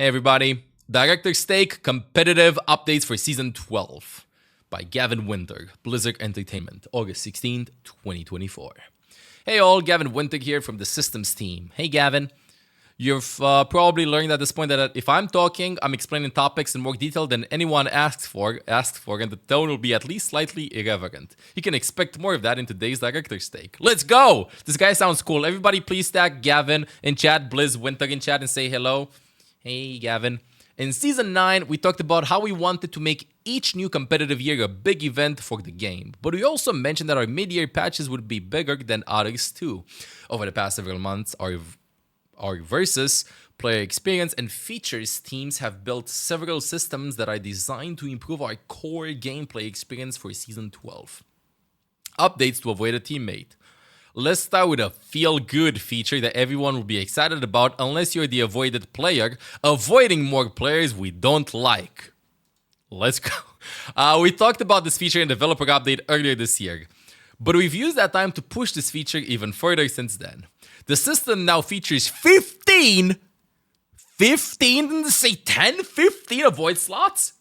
Hey everybody, Director's Stake competitive updates for Season 12 by Gavin Winter, Blizzard Entertainment, August 16th, 2024. Hey all, Gavin Winter here from the Systems team. Hey Gavin, you've probably learned at this point that if I'm talking, I'm explaining topics in more detail than anyone asked for, and the tone will be at least slightly irreverent. You can expect more of that in today's Director's Stake. Let's go! This guy sounds cool. Everybody please tag Gavin in chat, Blizz Winter in chat, and say hello. Hey, Gavin. In Season 9, we talked about how we wanted to make each new competitive year a big event for the game, but we also mentioned that our mid-year patches would be bigger than others too. Over the past several months, our versus, player experience, and features teams have built several systems that are designed to improve our core gameplay experience for Season 12. Updates to avoid a teammate. Let's start with a feel-good feature that everyone will be excited about unless you're the avoided player, avoiding more players we don't like. Let's go. We talked about this feature in Developer Update earlier this year, but we've used that time to push this feature even further since then. The system now features 15, didn't say 10? 15 avoid slots?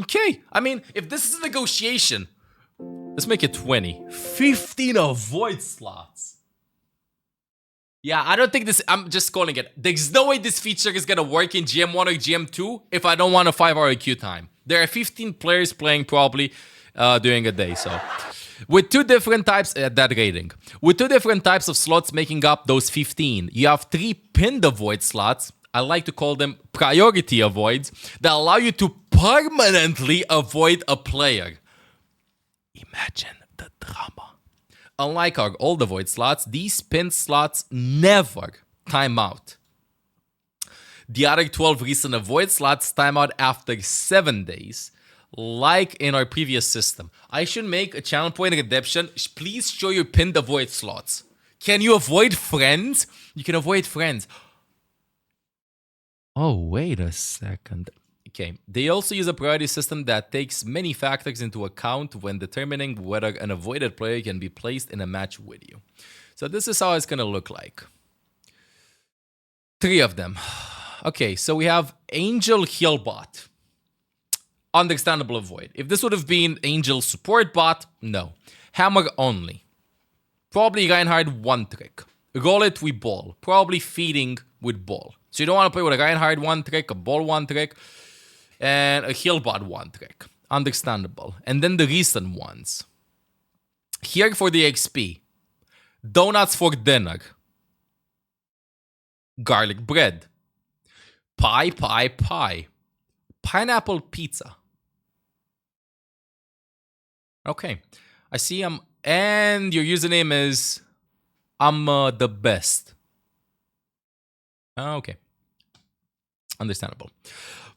Okay, I mean, if this is a negotiation, let's make it 20. 15 avoid slots. Yeah, I don't think this... I'm just calling it. There's no way this feature is going to work in GM1 or GM2 if I don't want a 5-hour queue time. There are 15 players playing probably during a day, so... With two different types... that rating. With two different types of slots making up those 15. You have 3 pinned avoid slots. I like to call them priority avoids that allow you to permanently avoid a player. Imagine the drama. Unlike our old avoid slots, these pinned slots never time out. The other 12 recent avoid slots time out after 7 days, like in our previous system. I should make a channel point redemption. Please show your pinned avoid slots. Can you avoid friends? You can avoid friends. Oh, wait a second. Okay, they also use a priority system that takes many factors into account when determining whether an avoided player can be placed in a match with you. So this is how it's going to look like. 3 of them. Okay, so we have Angel Heal Bot. Understandable avoid. If this would have been Angel Support Bot, no. Hammer only. Probably Reinhardt 1 trick. Roll it with ball. Probably feeding with ball. So you don't want to play with a Reinhardt 1 trick, a ball 1 trick, and a Healbot 1 trick. Understandable. And then the recent ones. Here for the XP. Donuts for dinner. Garlic bread. Pie. Pineapple pizza. Okay. I see and your username is I'm the best. Okay. Understandable.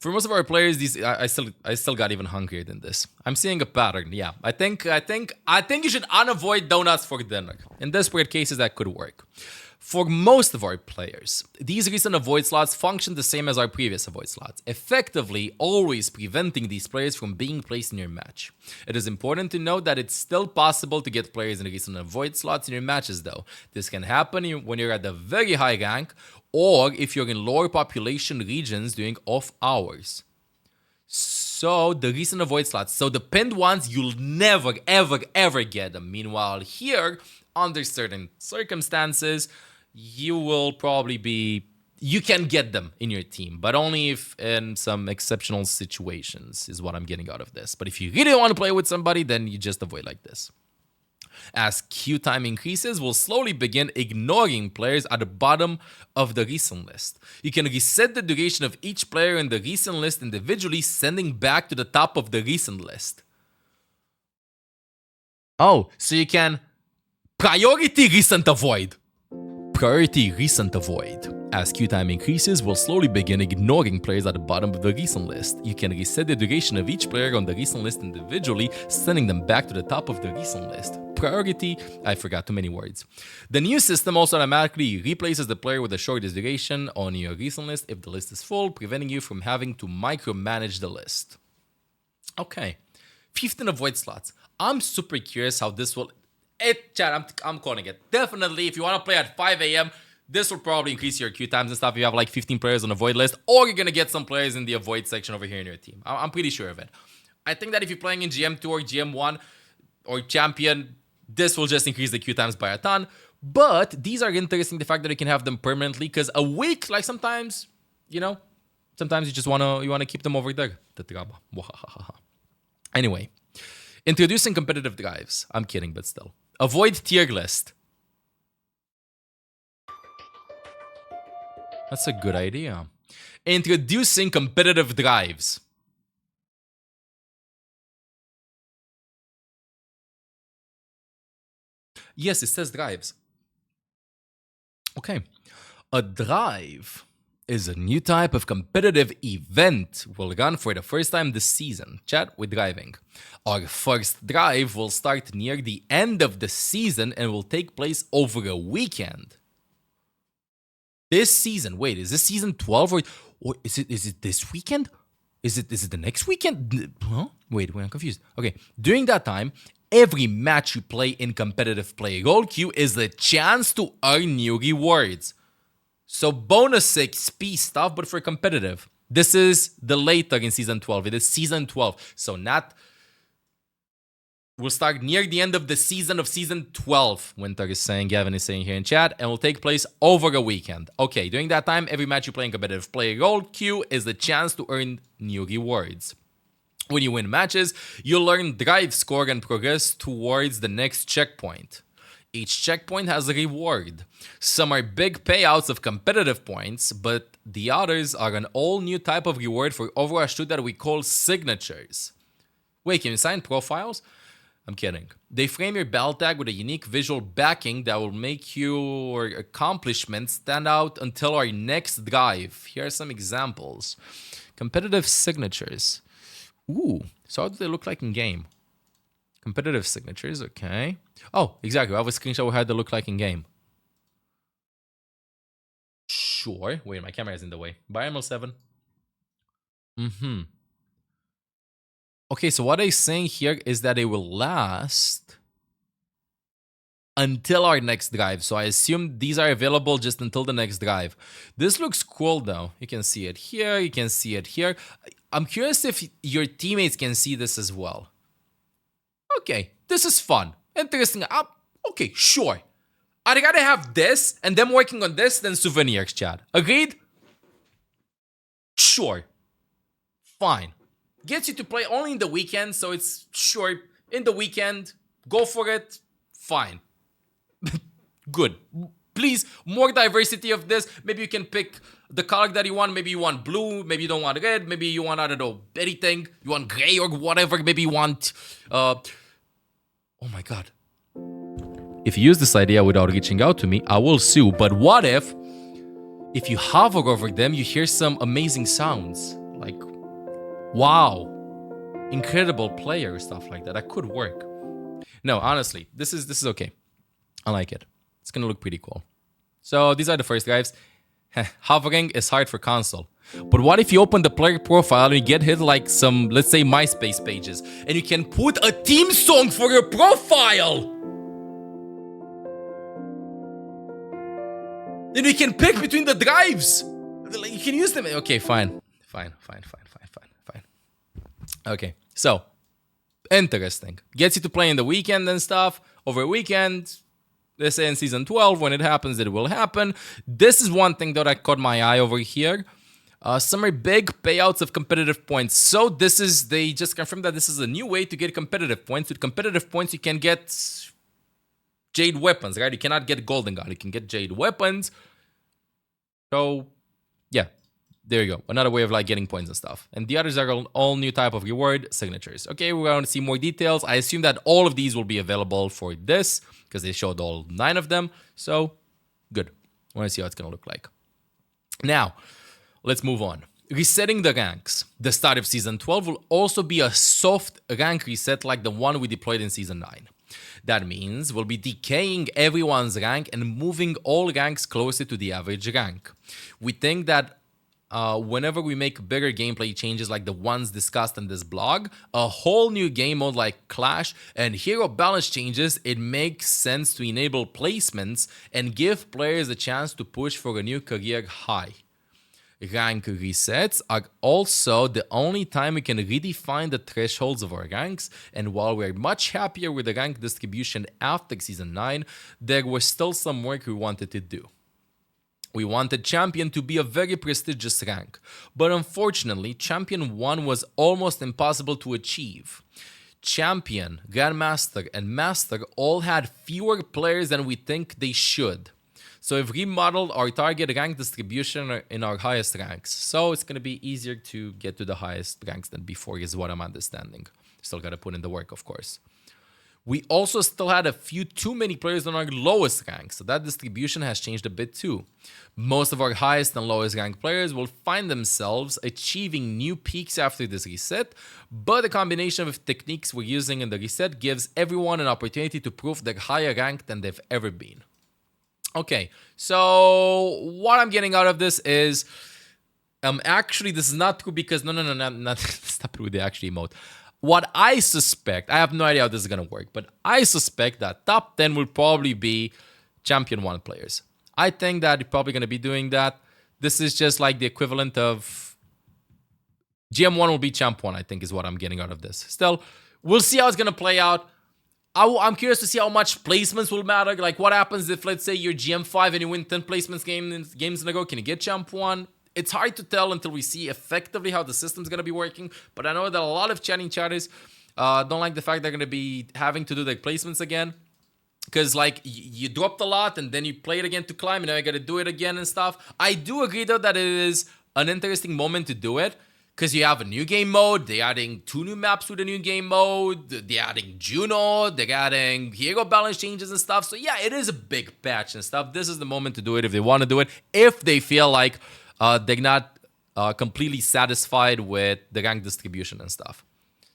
For most of our players, these I still got even hungrier than this. I'm seeing a pattern. Yeah, I think you should unavoid donuts for dinner. In desperate cases, that could work. For most of our players, these recent avoid slots function the same as our previous avoid slots, effectively always preventing these players from being placed in your match. It is important to note that it's still possible to get players in recent avoid slots in your matches though. This can happen when you're at a very high rank or if you're in lower population regions during off hours. So the recent avoid slots, so the pinned ones, you'll never ever get them. Meanwhile here, under certain circumstances, you will probably you can get them in your team, but only if in some exceptional situations is what I'm getting out of this. But if you really want to play with somebody, then you just avoid like this. As queue time increases, we'll slowly begin ignoring players at the bottom of the recent list. You can reset the duration of each player in the recent list individually, sending back to the top of the recent list. Oh, so you can priority recent avoid. Priority recent avoid. As queue time increases, we'll slowly begin ignoring players at the bottom of the recent list. You can reset the duration of each player on the recent list individually, sending them back to the top of the recent list. Priority, I forgot too many words. The new system also automatically replaces the player with the shortest duration on your recent list if the list is full, preventing you from having to micromanage the list. Okay, 15 avoid slots. I'm super curious how this will... Chat, I'm calling it. Definitely, if you want to play at 5 a.m., This will probably increase your queue times and stuff if you have like 15 players on a void list, or you're going to get some players in the avoid section over here in your team. I'm pretty sure of it. I think that if you're playing in GM2 or GM1 or Champion, this will just increase the queue times by a ton. But these are interesting, the fact that you can have them permanently, because a week, like sometimes, you know, sometimes you just want to keep them over there. Anyway, introducing competitive drives. I'm kidding, but still. Avoid tier list. That's a good idea. Introducing competitive drives. Yes, it says drives. Okay. A drive is a new type of competitive event will run for the first time this season. Chat, we're driving. Our first drive will start near the end of the season and will take place over a weekend. This season, wait, is this season 12 or is it this weekend? Is it the next weekend? Huh? Wait, I'm confused. Okay, during that time, every match you play in competitive play goal queue is a chance to earn new rewards. So bonus XP stuff, but for competitive. This is the later in season 12. It is season 12. So not will start near the end of the season of season 12. Winter is saying, Gavin is saying here in chat, and will take place over a weekend. Okay, during that time, every match you play in competitive play gold queue is the chance to earn new rewards. When you win matches, you'll learn drive score and progress towards the next checkpoint. Each checkpoint has a reward. Some are big payouts of competitive points, but the others are an all new type of reward for Overwatch 2 that we call signatures. Wait, can you sign profiles? I'm kidding. They frame your battle tag with a unique visual backing that will make your accomplishments stand out until our next drive. Here are some examples. Competitive signatures. Ooh, so how do they look like in game? Competitive signatures, okay. Oh, exactly. I have a screenshot of how they look like in game. Sure. Wait, my camera is in the way. Bye, ML7. Okay, so what they're saying here is that it will last until our next drive. So I assume these are available just until the next drive. This looks cool, though. You can see it here. You can see it here. I'm curious if your teammates can see this as well. Okay, this is fun. Interesting. Okay, sure. I'd rather have this and them working on this than souvenirs, Chad. Agreed? Sure. Fine. Gets you to play only in the weekend, so it's sure. In the weekend, go for it. Fine. Good. Please, more diversity of this. Maybe you can pick the color that you want. Maybe you want blue. Maybe you don't want red. Maybe you want, I don't know, anything. You want gray or whatever. Maybe you want... oh my god. If you use this idea without reaching out to me, I will sue. But what if you hover over them, you hear some amazing sounds? Like, wow. Incredible player, stuff like that. That could work. No, honestly, this is okay. I like it. It's gonna look pretty cool. So these are the first drives. Hovering is hard for console. But what if you open the player profile and you get hit like some, let's say, MySpace pages, and you can put a theme song for your profile? Then you can pick between the drives. You can use them. Okay, fine. Okay, so, interesting. Gets you to play in the weekend and stuff. Over a weekend, let's say in Season 12, when it happens, it will happen. This is one thing that I caught my eye over here. Some are big payouts of competitive points. So they just confirmed that this is a new way to get competitive points. With competitive points, you can get Jade weapons, right? You cannot get Golden Gun. You can get Jade weapons. So, yeah. There you go. Another way of like getting points and stuff. And the others are all new type of reward signatures. Okay, we're going to see more details. I assume that all of these will be available for this because they showed all 9 of them. So, good. I want to see how it's going to look like. Now, let's move on. Resetting the ranks. The start of Season 12 will also be a soft rank reset like the one we deployed in Season 9. That means we'll be decaying everyone's rank and moving all ranks closer to the average rank. We think that whenever we make bigger gameplay changes like the ones discussed in this blog, a whole new game mode like Clash and hero balance changes, it makes sense to enable placements and give players a chance to push for a new career high. Rank resets are also the only time we can redefine the thresholds of our ranks, and while we're much happier with the rank distribution after Season 9, there was still some work we wanted to do. We wanted Champion to be a very prestigious rank, but unfortunately, Champion 1 was almost impossible to achieve. Champion, Grandmaster, and Master all had fewer players than we think they should. So we've remodeled our target rank distribution in our highest ranks. So it's going to be easier to get to the highest ranks than before is what I'm understanding. Still got to put in the work, of course. We also still had a few too many players on our lowest rank, so that distribution has changed a bit too. Most of our highest and lowest ranked players will find themselves achieving new peaks after this reset, but the combination of techniques we're using in the reset gives everyone an opportunity to prove they're higher ranked than they've ever been. Okay, so what I'm getting out of this is, actually, this is not true because, not it's not true, they actually emote. What I suspect, I have no idea how this is going to work, but I suspect that top 10 will probably be Champion 1 players. I think that you're probably going to be doing that. This is just like the equivalent of GM1 will be Champ 1, I think is what I'm getting out of this. Still, we'll see how it's going to play out. I'm curious to see how much placements will matter. Like, what happens if, let's say, you're GM5 and you win 10 placements games in a row? Can you get Champ 1? It's hard to tell until we see effectively how the system's going to be working. But I know that a lot of chatting chatters don't like the fact they're going to be having to do their placements again. Because, like, you dropped a lot and then you play it again to climb and now you got to do it again and stuff. I do agree, though, that it is an interesting moment to do it. Because you have a new game mode, they're adding 2 new maps with a new game mode, they're adding Juno, they're adding hero balance changes and stuff. So yeah, it is a big patch and stuff. This is the moment to do it if they want to do it, if they feel like they're not completely satisfied with the rank distribution and stuff.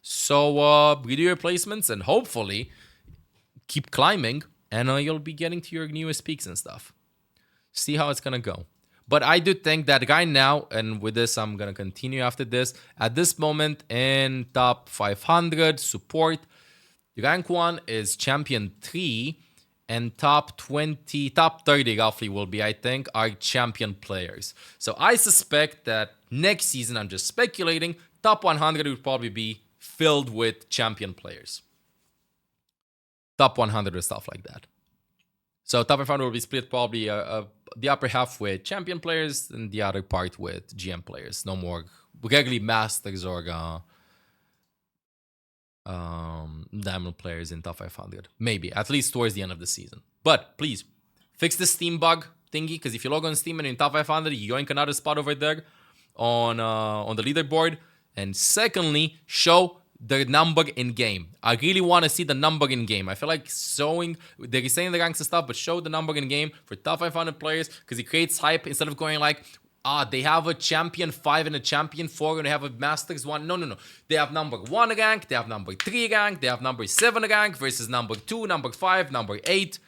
So redo your placements and hopefully keep climbing and you'll be getting to your newest peaks and stuff. See how it's going to go. But I do think that right now, and with this, I'm going to continue after this. At this moment in top 500 support, rank 1 is Champion 3, and top 30 roughly will be, I think, our Champion players. So I suspect that next season, I'm just speculating, top 100 will probably be filled with Champion players. Top 100 or stuff like that. So top 500 will be split probably the upper half with Champion players and the other part with GM players. No more regularly Masters or Diamond players in top 500. Maybe, at least towards the end of the season. But please, fix the Steam bug thingy, because if you log on Steam and in top 500, you yoink another spot over there on the leaderboard. And secondly, show the number in game. I really want to see the number in game. I feel like they're saying the ranks and stuff, but show the number in game for top 500 players because it creates hype instead of going like, they have a Champion 5 and a Champion 4 and they have a Masters 1. No. They have number 1 rank, they have number 3 rank, they have number 7 rank versus number 2, number 5, number 8.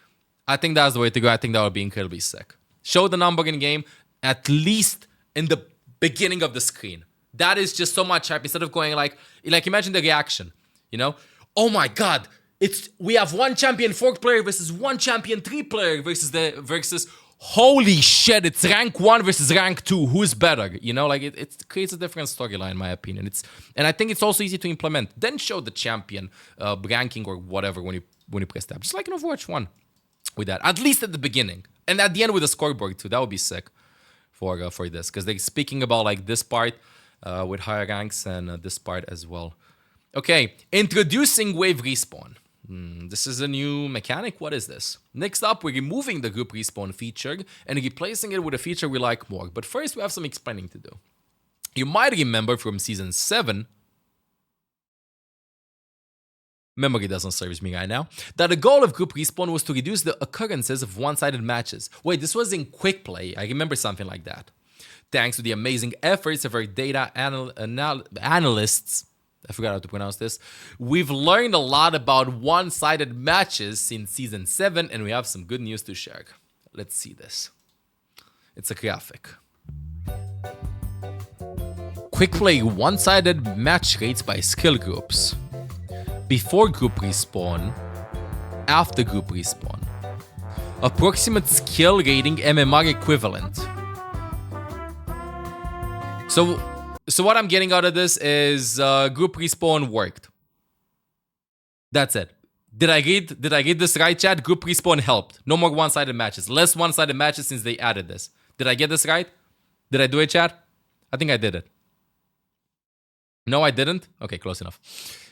I think that's the way to go. I think that would be incredibly sick. Show the number in game at least in the beginning of the screen. That is just so much hype. Instead of going like imagine the reaction, you know? Oh my God, we have 1 Champion 4 player versus 1 Champion 3 player versus holy shit, it's rank 1 versus rank 2. Who's better? You know, like it creates a different storyline, in my opinion. And I think it's also easy to implement. Then show the champion ranking or whatever when you press tab. Just like in Overwatch 1 with that. At least at the beginning. And at the end with a scoreboard too. That would be sick for this. Because they're speaking about like this part with higher ranks and this part as well. Okay, introducing wave respawn. This is a new mechanic. What is this? Next up, we're removing the group respawn feature and replacing it with a feature we like more. But first, we have some explaining to do. You might remember from Season 7, memory doesn't serve me right now, that the goal of group respawn was to reduce the occurrences of one-sided matches. Wait, this was in quick play. I remember something like that. Thanks to the amazing efforts of our data analysts, I forgot how to pronounce this, we've learned a lot about one-sided matches since Season 7, and we have some good news to share. Let's see this. It's a graphic. quick play one-sided match rates by skill groups. Before group respawn, after group respawn. Approximate skill rating MMR equivalent. So what I'm getting out of this is group respawn worked. That's it. Did I get this right, chat? Group respawn helped. No more one-sided matches. Less one-sided matches since they added this. Did I get this right? Did I do it, chat? I think I did it. No, I didn't? Okay, close enough.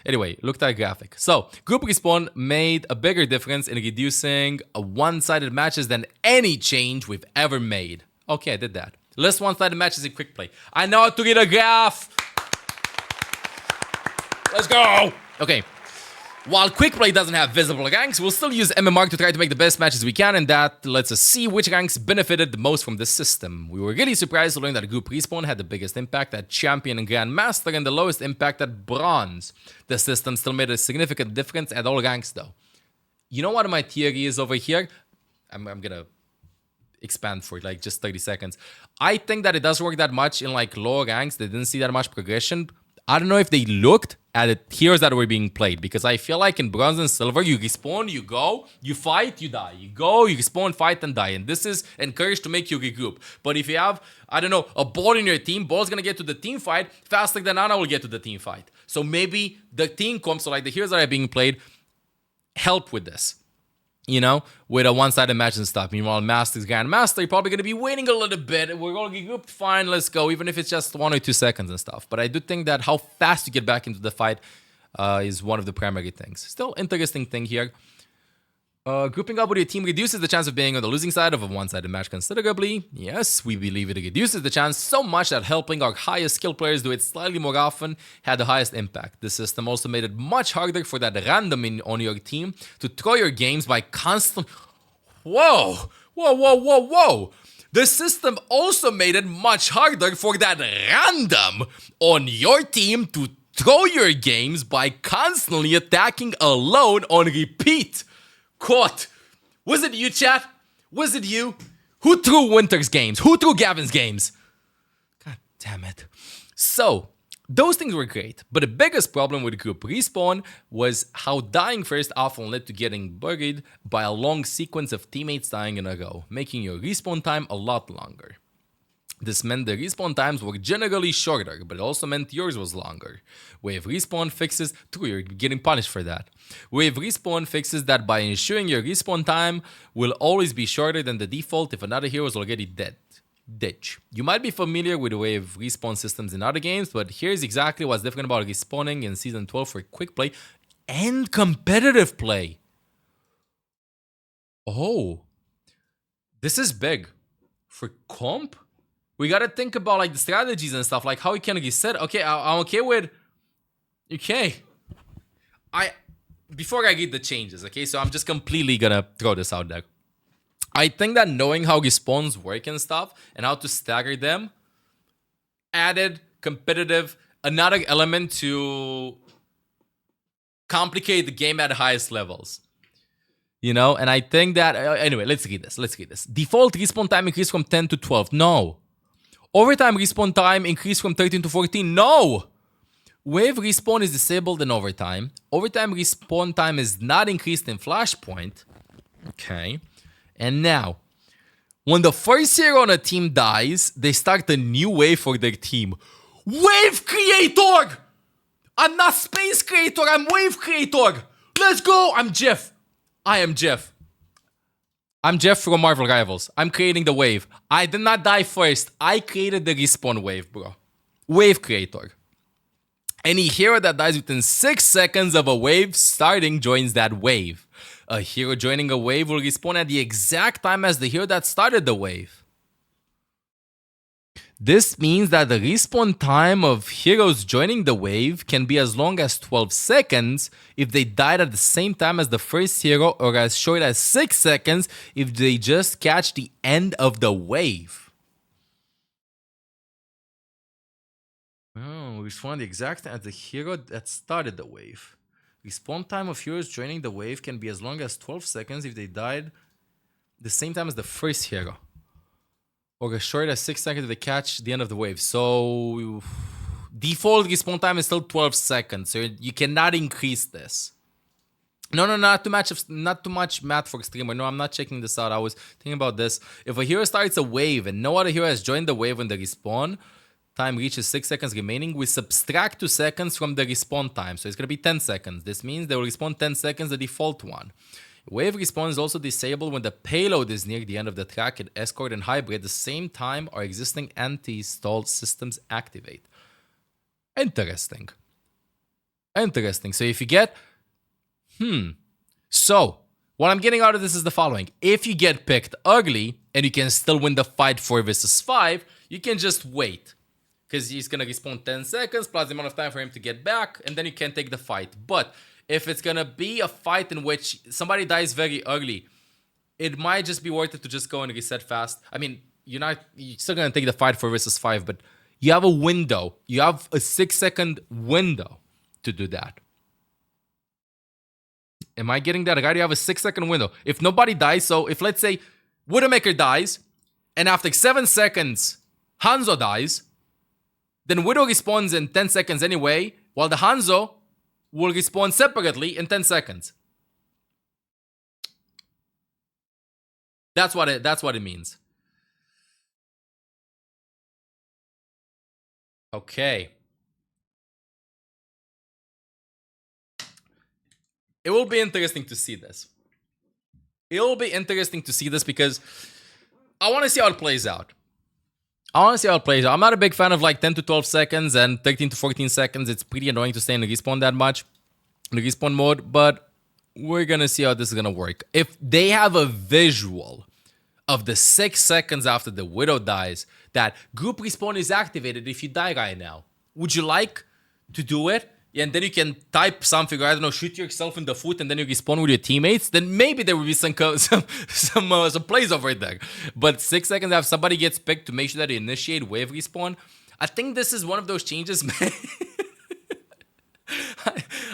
Anyway, look at that graphic. So, group respawn made a bigger difference in reducing one-sided matches than any change we've ever made. Okay, I did that. Less one-sided matches in quick play. I know how to read a graph! Let's go! Okay. While quick play doesn't have visible ranks, we'll still use MMR to try to make the best matches we can, and that lets us see which ranks benefited the most from this system. We were really surprised to learn that group respawn had the biggest impact at Champion and Grandmaster and the lowest impact at Bronze. The system still made a significant difference at all ranks though. You know what my theory is over here? I'm gonna expand for like just 30 seconds. I think that it doesn't work that much in like lower ranks. They didn't see that much progression. I don't know if they looked at the tiers that were being played, because I feel like in Bronze and Silver, you respawn, you go, you fight, you die. You go, you respawn, fight, and die. And this is encouraged to make you regroup. But if you have, I don't know, a ball in your team, ball's gonna get to the team fight faster than Ana will get to the team fight. So maybe the team comps, so like the heroes that are being played, help with this. You know, with a one-sided match and stuff. Meanwhile, Master's Grandmaster, you're probably going to be waiting a little bit. We're all regrouped, fine, let's go, even if it's just 1 or 2 seconds and stuff. But I do think that how fast you get back into the fight is one of the primary things. Still interesting thing here. Grouping up with your team reduces the chance of being on the losing side of a one-sided match considerably. Yes, we believe it reduces the chance so much that helping our highest skill players do it slightly more often had the highest impact. The system also made it much harder for that random on your team to throw your games by constant... Whoa! The system also made it much harder for that random on your team to throw your games by constantly attacking alone on repeat. Caught. Was it you, chat? Was it you? Who threw Winter's games? Who threw Gavin's games? God damn it. So, those things were great, but the biggest problem with group respawn was how dying first often led to getting buried by a long sequence of teammates dying in a row, making your respawn time a lot longer. This meant the respawn times were generally shorter, but it also meant yours was longer. Wave respawn fixes... True, you're getting punished for that. Wave respawn fixes that by ensuring your respawn time will always be shorter than the default if another hero is already dead. Ditch. You might be familiar with wave respawn systems in other games, but here's exactly what's different about respawning in Season 12 for quick play and competitive play. Oh. This is big. For comp? We gotta think about like the strategies and stuff, like how we can reset. Okay, I'm okay with... Okay. Before I read the changes, okay, so I'm just completely gonna throw this out there. I think that knowing how respawns work and stuff, and how to stagger them, added competitive, another element to complicate the game at the highest levels. You know, and I think that... anyway, let's read this. Default respawn time increased from 10 to 12. No. Overtime respawn time increased from 13 to 14. No! Wave respawn is disabled in overtime. Overtime respawn time is not increased in Flashpoint. Okay. And now, when the first hero on a team dies, they start a new wave for their team. Wave Creator! I'm not Space Creator, I'm Wave Creator! Let's go! I'm Jeff. I am Jeff. I'm Jeff from Marvel Rivals. I'm creating the wave. I did not die first. I created the respawn wave, bro. Wave Creator. Any hero that dies within 6 seconds of a wave starting joins that wave. A hero joining a wave will respawn at the exact time as the hero that started the wave. This means that the respawn time of heroes joining the wave can be as long as 12 seconds if they died at the same time as the first hero, or as short as 6 seconds if they just catch the end of the wave. Oh, respawn the exact time as the hero that started the wave. Respawn time of heroes joining the wave can be as long as 12 seconds if they died the same time as the first hero, or as short as 6 seconds to catch the end of the wave. So, Default respawn time is still 12 seconds, so you cannot increase this. No, not too much math for streamer. No, I'm not checking this out. I was thinking about this. If a hero starts a wave and no other hero has joined the wave when the respawn time reaches 6 seconds remaining, we subtract 2 seconds from the respawn time. So it's going to be 10 seconds. This means they will respawn 10 seconds, the default one. Wave respawn is also disabled when the payload is near the end of the track and escort and hybrid at the same time or existing anti-stall systems activate. Interesting. So if you get... So, what I'm getting out of this is the following. If you get picked ugly and you can still win the fight 4 versus 5, you can just wait. Because he's going to respawn 10 seconds plus the amount of time for him to get back, and then you can take the fight. But if it's going to be a fight in which somebody dies very early, it might just be worth it to just go and reset fast. I mean, you're still going to take the fight 4 versus 5, but you have a window. You have a 6-second window to do that. Am I getting that right? You have a 6-second window. If nobody dies, so if let's say Widowmaker dies, and after 7 seconds, Hanzo dies, then Widow respawns in 10 seconds anyway, while the Hanzo will respawn separately in 10 seconds. That's what it means. Okay. It will be interesting to see this. Because I want to see how it plays out. I'm not a big fan of like 10 to 12 seconds and 13 to 14 seconds. It's pretty annoying to stay in the respawn that much, in the respawn mode, but we're going to see how this is going to work. If they have a visual of the 6 seconds after the Widow dies, that group respawn is activated if you die right now, would you like to do it? And then you can type something, or I don't know, shoot yourself in the foot and then you respawn with your teammates, then maybe there will be some plays over there. But 6 seconds after somebody gets picked to make sure that they initiate wave respawn, I think this is one of those changes, man.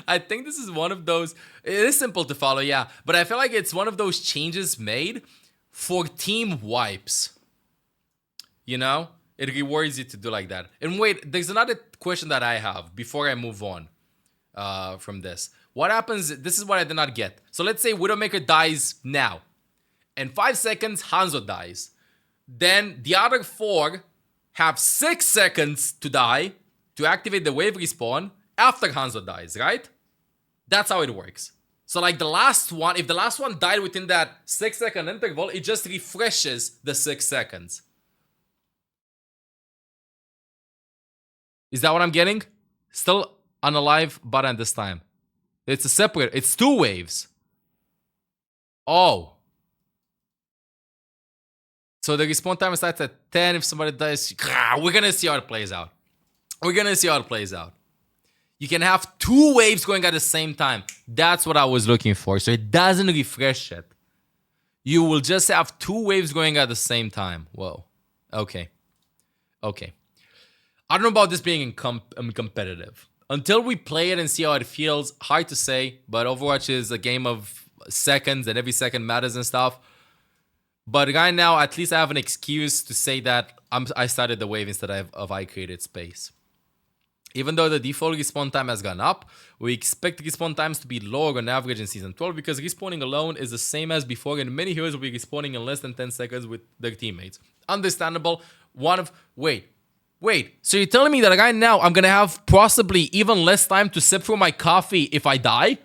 I think this is one of those, it is simple to follow, yeah, but I feel like it's one of those changes made for team wipes. You know? It rewards you to do like that. And wait, there's another question that I have before I move on from this. What happens? This is what I did not get. So let's say Widowmaker dies now. In 5 seconds, Hanzo dies. Then the other 4 have 6 seconds to die to activate the wave respawn after Hanzo dies, right? That's how it works. So like the last one, if the last one died within that 6-second interval, it just refreshes the 6 seconds. Is that what I'm getting? Still unalive button this time. It's 2 waves. Oh. So the respawn time starts at 10 if somebody dies. We're going to see how it plays out. You can have 2 waves going at the same time. That's what I was looking for. So it doesn't refresh it. You will just have 2 waves going at the same time. Whoa. Okay. I don't know about this being competitive. Until we play it and see how it feels, hard to say. But Overwatch is a game of seconds and every second matters and stuff. But right now, at least I have an excuse to say that I started the wave instead of I created space. Even though the default respawn time has gone up, we expect respawn times to be lower on average in Season 12 because respawning alone is the same as before and many heroes will be respawning in less than 10 seconds with their teammates. Understandable. Wait, so you're telling me that right now I'm gonna have possibly even less time to sip through my coffee if I die?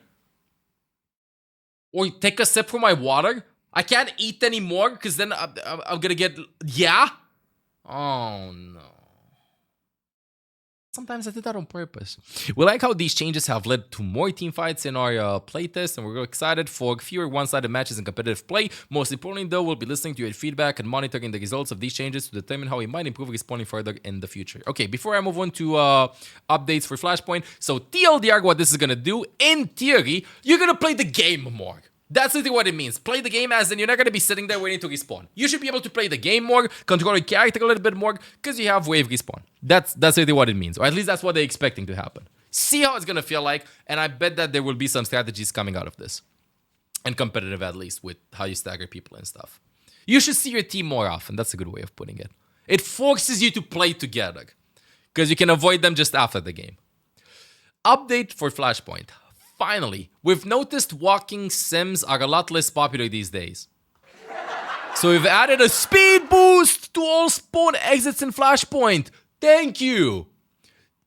Or take a sip from my water? I can't eat anymore because then I'm gonna get... Yeah? Oh no. Sometimes I did that on purpose. We like how these changes have led to more teamfights in our playtest, and we're excited for fewer one-sided matches and competitive play. Most importantly, though, we'll be listening to your feedback and monitoring the results of these changes to determine how we might improve respawning further in the future. Okay, before I move on to updates for Flashpoint, so TLDR, what this is gonna do, in theory, you're gonna play the game more. That's literally what it means. Play the game as in you're not going to be sitting there waiting to respawn. You should be able to play the game more, control your character a little bit more, because you have wave respawn. That's literally what it means. Or at least that's what they're expecting to happen. See how it's going to feel like, and I bet that there will be some strategies coming out of this. And competitive at least, with how you stagger people and stuff. You should see your team more often. That's a good way of putting it. It forces you to play together. because you can avoid them just after the game. Update for Flashpoint. Finally, we've noticed walking sims are a lot less popular these days. So we've added a speed boost to all spawn exits in Flashpoint. Thank you.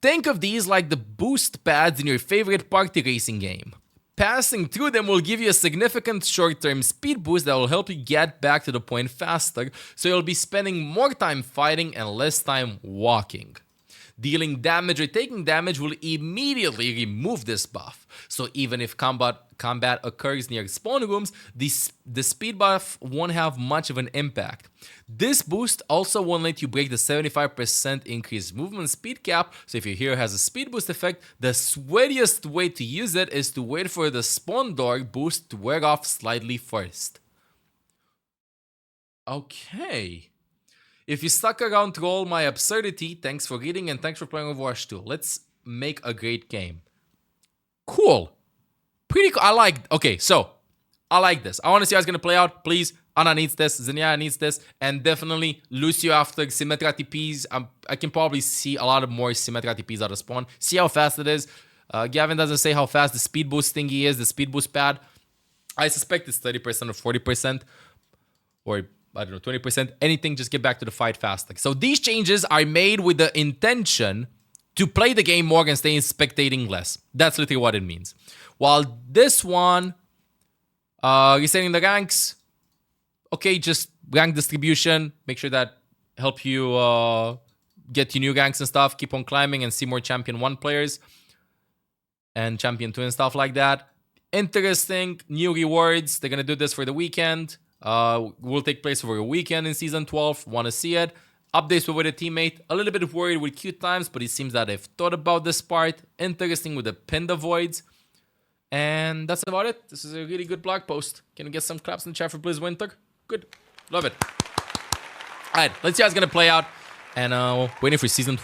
Think of these like the boost pads in your favorite party racing game. Passing through them will give you a significant short-term speed boost that will help you get back to the point faster, so you'll be spending more time fighting and less time walking. Dealing damage or taking damage will immediately remove this buff, so even if combat occurs near spawn rooms, the speed buff won't have much of an impact. This boost also won't let you break the 75% increased movement speed cap, so if your hero has a speed boost effect, the sweatiest way to use it is to wait for the spawn door boost to wear off slightly first. Okay. If you stuck around through all my absurdity, thanks for reading and thanks for playing Overwatch 2. Let's make a great game. Cool. Pretty cool. I like this. I want to see how it's going to play out. Please, Ana needs this, Zenyatta needs this, and definitely Lucio after Symmetra TPs. I can probably see a lot of more Symmetra TPs out of spawn. See how fast it is. Gavin doesn't say how fast the speed boost thingy is, the speed boost pad. I suspect it's 30% or 40%, or I don't know, 20%, anything, just get back to the fight faster. So these changes are made with the intention to play the game more and stay spectating less. That's literally what it means. While this one, resetting the ranks, okay, just rank distribution, make sure that help you get your new ranks and stuff, keep on climbing and see more Champion 1 players and Champion 2 and stuff like that. Interesting, new rewards, they're gonna do this for the weekend. Will take place over a weekend in Season 12. Want to see it. Updates with a teammate. A little bit worried with queue times, but it seems that they've thought about this part. Interesting with the pinned avoids. And that's about it. This is a really good blog post. Can we get some claps in the chat for Blizz Winter? Good. Love it. Alright, let's see how it's going to play out. And waiting for Season 12.